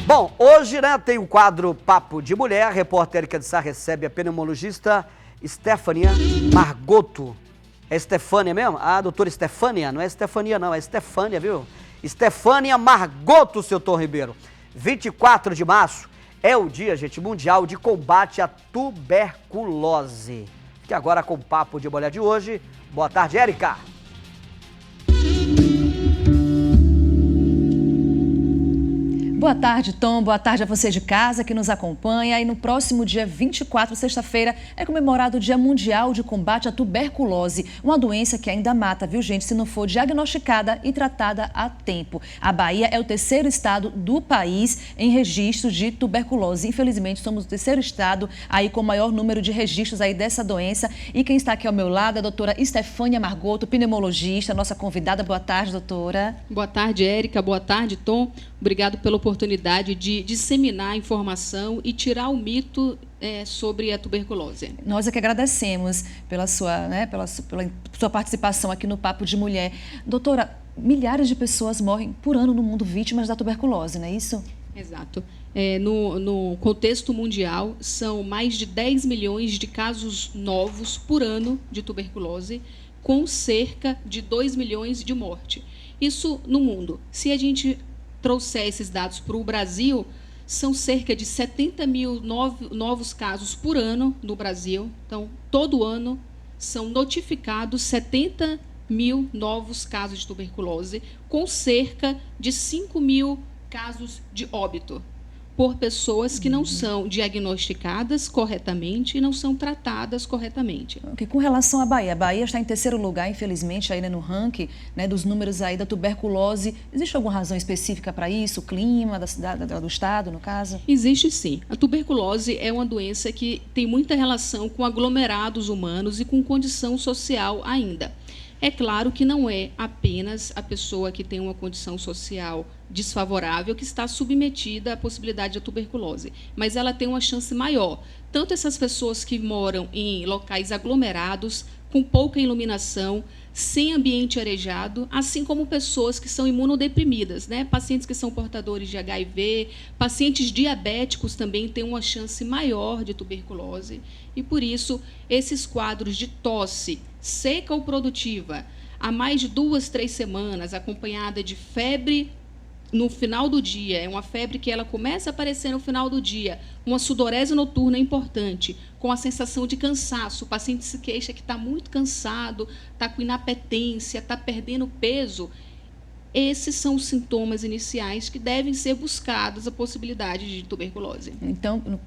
Bom, hoje, né, tem o quadro Papo de Mulher. A repórter Érica de Sá recebe a pneumologista Stefania Margotto. É Stefânia mesmo? Ah, doutora Stefânia, não é Stefania não, é Stefânia, viu? Stefania Margotto, seu Tom Ribeiro. 24 de março é o dia, gente, mundial de combate à tuberculose. Fique agora com o Papo de Mulher de hoje. Boa tarde, Érica. Boa tarde, Tom. Boa tarde a você de casa que nos acompanha. E no próximo dia 24, sexta-feira, é comemorado o Dia Mundial de Combate à Tuberculose. Uma doença que ainda mata, viu, gente, se não for diagnosticada e tratada a tempo. A Bahia é o terceiro estado do país em registros de tuberculose. Infelizmente, somos o terceiro estado aí com o maior número de registros aí dessa doença. E quem está aqui ao meu lado é a doutora Stefania Margotto, pneumologista, nossa convidada. Boa tarde, doutora. Boa tarde, Érica. Boa tarde, Tom. Obrigado pela oportunidade de disseminar a informação e tirar o mito sobre a tuberculose. Nós é que agradecemos pela sua participação aqui no Papo de Mulher. Doutora, milhares de pessoas morrem por ano no mundo vítimas da tuberculose, não é isso? Exato. No contexto mundial, são mais de 10 milhões de casos novos por ano de tuberculose, com cerca de 2 milhões de morte. Isso no mundo. Se a gente trouxer esses dados para o Brasil, são cerca de 70 mil novos casos por ano no Brasil. Então, todo ano são notificados 70 mil novos casos de tuberculose, com cerca de 5 mil casos de óbito por pessoas que não são diagnosticadas corretamente e não são tratadas corretamente. Okay. Com relação à Bahia, a Bahia está em terceiro lugar, infelizmente, aí, né, no ranking, né, dos números aí da tuberculose. Existe alguma razão específica para isso? O clima da cidade, do estado, no caso? Existe sim. A tuberculose é uma doença que tem muita relação com aglomerados humanos e com condição social ainda. É claro que não é apenas a pessoa que tem uma condição social desfavorável que está submetida à possibilidade da tuberculose, mas ela tem uma chance maior. Tanto essas pessoas que moram em locais aglomerados, com pouca iluminação, sem ambiente arejado, assim como pessoas que são imunodeprimidas, né? Pacientes que são portadores de HIV, pacientes diabéticos também têm uma chance maior de tuberculose. E, por isso, esses quadros de tosse seca ou produtiva, há mais de 2, 3 semanas, acompanhada de febre no final do dia, é uma febre que ela começa a aparecer no final do dia, uma sudorese noturna importante, com a sensação de cansaço, o paciente se queixa que está muito cansado, está com inapetência, está perdendo peso. Esses são os sintomas iniciais que devem ser buscados a possibilidade de tuberculose. Então,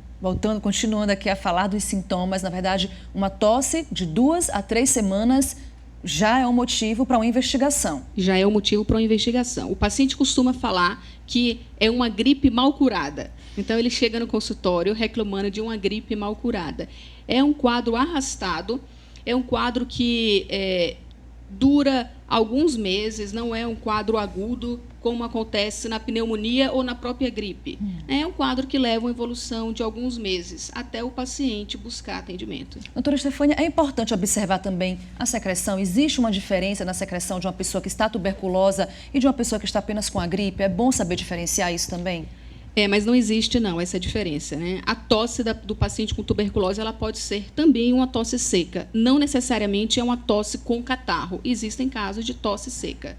continuando aqui a falar dos sintomas, na verdade, uma tosse de 2 a 3 semanas já é um motivo para uma investigação. Já é um motivo para uma investigação. O paciente costuma falar que é uma gripe mal curada. Então, ele chega no consultório reclamando de uma gripe mal curada. É um quadro arrastado, é um quadro que dura alguns meses, não é um quadro agudo, como acontece na pneumonia ou na própria gripe. É um quadro que leva uma evolução de alguns meses, até o paciente buscar atendimento. Doutora Stefania, é importante observar também a secreção. Existe uma diferença na secreção de uma pessoa que está tuberculosa e de uma pessoa que está apenas com a gripe? É bom saber diferenciar isso também? Mas não existe, não, essa diferença, né? A tosse do paciente com tuberculose ela pode ser também uma tosse seca. Não necessariamente é uma tosse com catarro. Existem casos de tosse seca.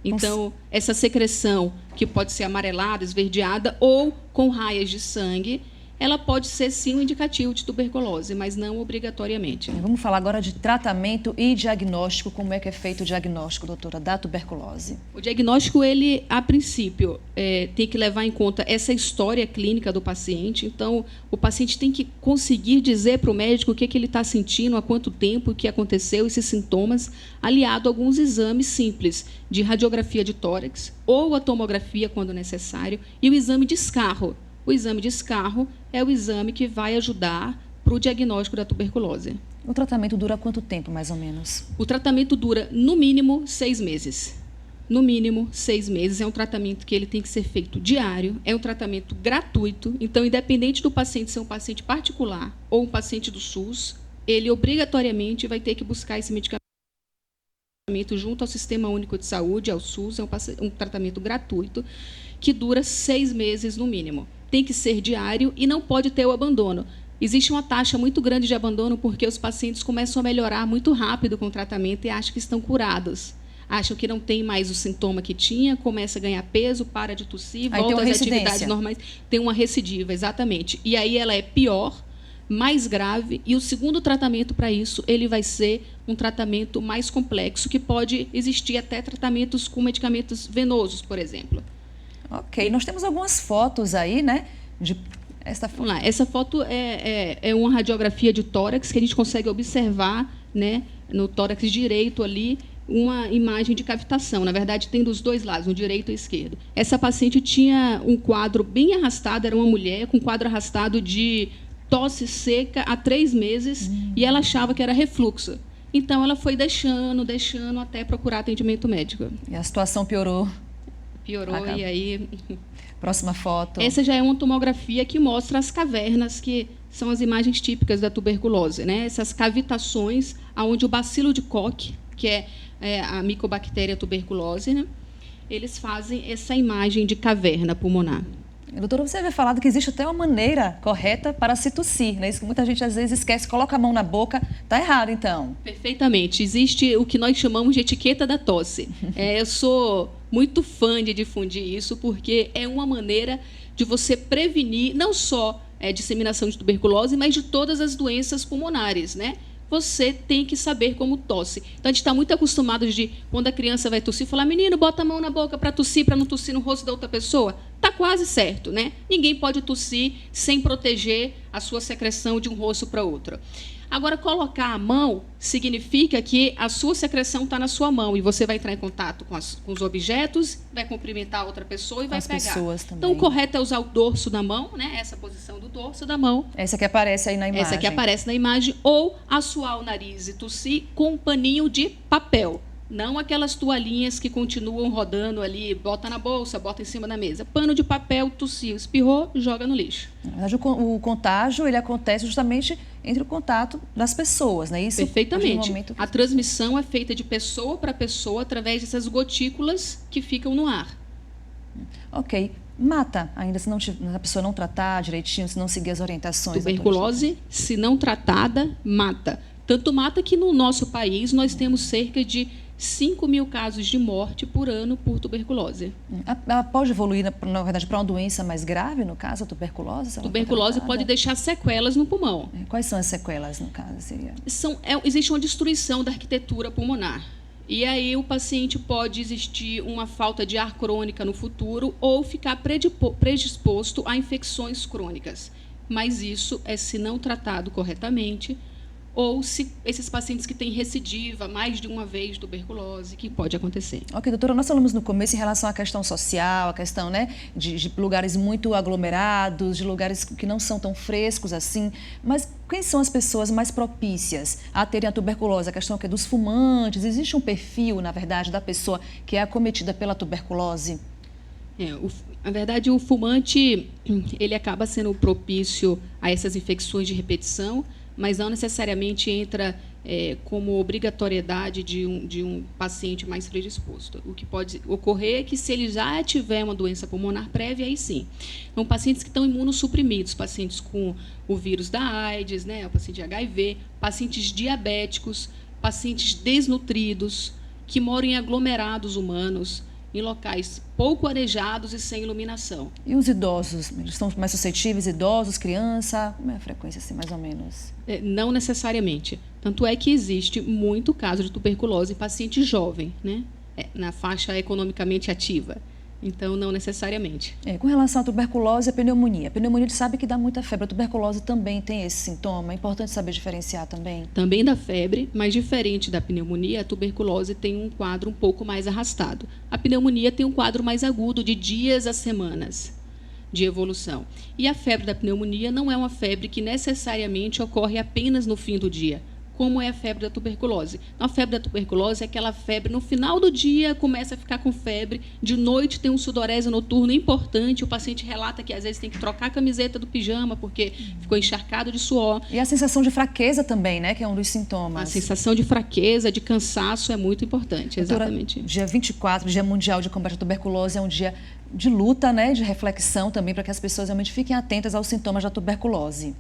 Então, essa secreção, que pode ser amarelada, esverdeada ou com raias de sangue, ela pode ser, sim, um indicativo de tuberculose, mas não obrigatoriamente. Vamos falar agora de tratamento e diagnóstico. Como é que é feito o diagnóstico, doutora, da tuberculose? O diagnóstico, ele, a princípio, tem que levar em conta essa história clínica do paciente. Então, o paciente tem que conseguir dizer para o médico o que ele está sentindo, há quanto tempo, o que aconteceu, esses sintomas, aliado a alguns exames simples de radiografia de tórax ou a tomografia, quando necessário, e o exame de escarro. O exame de escarro é o exame que vai ajudar para o diagnóstico da tuberculose. O tratamento dura quanto tempo, mais ou menos? O tratamento dura, no mínimo, 6 meses. No mínimo, 6 meses. É um tratamento que ele tem que ser feito diário, é um tratamento gratuito. Então, independente do paciente ser um paciente particular ou um paciente do SUS, ele obrigatoriamente vai ter que buscar esse medicamento junto ao Sistema Único de Saúde, ao SUS. É um tratamento gratuito, que dura 6 meses no mínimo. Tem que ser diário e não pode ter o abandono. Existe uma taxa muito grande de abandono porque os pacientes começam a melhorar muito rápido com o tratamento e acham que estão curados. Acham que não tem mais o sintoma que tinha, começa a ganhar peso, para de tossir, volta às atividades normais. Tem uma recidiva, exatamente. E aí ela é pior, mais grave, e o segundo tratamento para isso, ele vai ser um tratamento mais complexo, que pode existir até tratamentos com medicamentos venosos, por exemplo. Ok, nós temos algumas fotos aí, né? Vamos lá, essa foto é uma radiografia de tórax, que a gente consegue observar, né, no tórax direito ali, uma imagem de cavitação. Na verdade, tem dos dois lados, no direito e esquerdo. Essa paciente tinha um quadro bem arrastado, era uma mulher com quadro arrastado de tosse seca há 3 meses, e ela achava que era refluxo. Então, ela foi deixando até procurar atendimento médico. E a situação piorou. E aí... Próxima foto. Essa já é uma tomografia que mostra as cavernas, que são as imagens típicas da tuberculose, né? Essas cavitações onde o bacilo de Koch, que é a micobactéria tuberculose, né? Eles fazem essa imagem de caverna pulmonar. Doutora, você havia falado que existe até uma maneira correta para se tossir, né? Isso que muita gente às vezes esquece, coloca a mão na boca, está errado então. Perfeitamente. Existe o que nós chamamos de etiqueta da tosse. Eu sou muito fã de difundir isso, porque é uma maneira de você prevenir não só a disseminação de tuberculose, mas de todas as doenças pulmonares, né? Você tem que saber como tosse. Então, a gente está muito acostumado de, quando a criança vai tossir, falar, menino, bota a mão na boca para não tossir no rosto da outra pessoa. Está quase certo, né? Ninguém pode tossir sem proteger a sua secreção de um rosto para outro. Agora, colocar a mão significa que a sua secreção está na sua mão e você vai entrar em contato com os objetos, vai cumprimentar a outra pessoa e vai pegar. Pessoas também. Então, o correto é usar o dorso da mão, né? Essa posição do dorso da mão. Essa que aparece aí na imagem. Essa que aparece na imagem. Ou assoar o nariz e tossir com um paninho de papel. Não aquelas toalhinhas que continuam rodando ali, bota na bolsa, bota em cima da mesa. Pano de papel, tossiu, espirrou, joga no lixo. Na verdade, o contágio ele acontece justamente entre o contato das pessoas, né? Isso, perfeitamente. A transmissão é feita de pessoa para pessoa através dessas gotículas que ficam no ar. Ok. Mata ainda se a pessoa não tratar direitinho, se não seguir as orientações. Tuberculose, se não tratada, mata. Tanto mata que no nosso país nós temos cerca de 5.000 casos de morte por ano por tuberculose. Ela pode evoluir, na verdade, para uma doença mais grave, no caso, a tuberculose? Tuberculose pode deixar sequelas no pulmão. Quais são as sequelas, no caso? Existe uma destruição da arquitetura pulmonar. E aí o paciente pode existir uma falta de ar crônica no futuro ou ficar predisposto a infecções crônicas. Mas isso é se não tratado corretamente, ou se esses pacientes que têm recidiva mais de uma vez de tuberculose, que pode acontecer. Ok, doutora, nós falamos no começo em relação à questão social, a questão, né, de lugares muito aglomerados, de lugares que não são tão frescos assim, mas quem são as pessoas mais propícias a terem a tuberculose? A questão que é dos fumantes, existe um perfil, na verdade, da pessoa que é acometida pela tuberculose? Na verdade, o fumante ele acaba sendo propício a essas infecções de repetição, mas não necessariamente entra como obrigatoriedade de um paciente mais predisposto. O que pode ocorrer é que, se ele já tiver uma doença pulmonar prévia, aí sim. Então, pacientes que estão imunossuprimidos, pacientes com o vírus da AIDS, né, o paciente de HIV, pacientes diabéticos, pacientes desnutridos, que moram em aglomerados humanos, em locais pouco arejados e sem iluminação. E os idosos? Eles estão mais suscetíveis? Idosos, criança? Como é a frequência, assim, mais ou menos? Não necessariamente. Tanto é que existe muito caso de tuberculose em paciente jovem, né? Na faixa economicamente ativa. Então, não necessariamente. Com relação à tuberculose e à pneumonia. A pneumonia, a gente sabe que dá muita febre. A tuberculose também tem esse sintoma. É importante saber diferenciar também. Também dá febre, mas diferente da pneumonia, a tuberculose tem um quadro um pouco mais arrastado. A pneumonia tem um quadro mais agudo, de dias a semanas de evolução. E a febre da pneumonia não é uma febre que necessariamente ocorre apenas no fim do dia, como é a febre da tuberculose. A febre da tuberculose é aquela febre, no final do dia, começa a ficar com febre, de noite tem um sudorese noturno importante, o paciente relata que, às vezes, tem que trocar a camiseta do pijama, porque ficou encharcado de suor. E a sensação de fraqueza também, né, que é um dos sintomas. A sensação de fraqueza, de cansaço é muito importante, exatamente. Doutora, dia 24, Dia Mundial de Combate à Tuberculose, é um dia de luta, né, de reflexão também, para que as pessoas realmente fiquem atentas aos sintomas da tuberculose.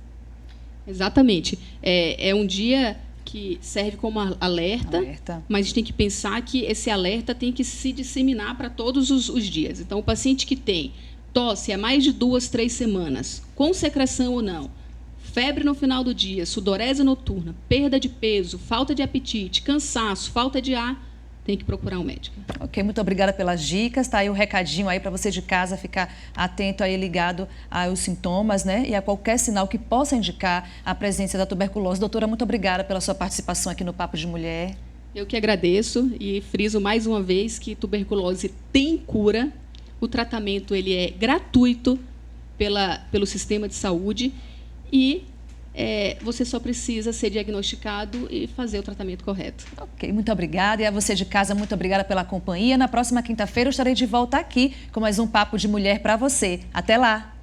Exatamente. É um dia que serve como alerta, mas a gente tem que pensar que esse alerta tem que se disseminar para todos os dias. Então, o paciente que tem tosse há mais de 2, 3 semanas, com secreção ou não, febre no final do dia, sudorese noturna, perda de peso, falta de apetite, cansaço, falta de ar, tem que procurar um médico. Ok, muito obrigada pelas dicas. Tá aí o recadinho aí para você de casa ficar atento aí, ligado aos sintomas, né? E a qualquer sinal que possa indicar a presença da tuberculose. Doutora, muito obrigada pela sua participação aqui no Papo de Mulher. Eu que agradeço e friso mais uma vez que tuberculose tem cura. O tratamento ele é gratuito pelo sistema de saúde e você só precisa ser diagnosticado e fazer o tratamento correto. Ok, muito obrigada. E a você de casa, muito obrigada pela companhia. Na próxima quinta-feira eu estarei de volta aqui com mais um Papo de Mulher para você. Até lá!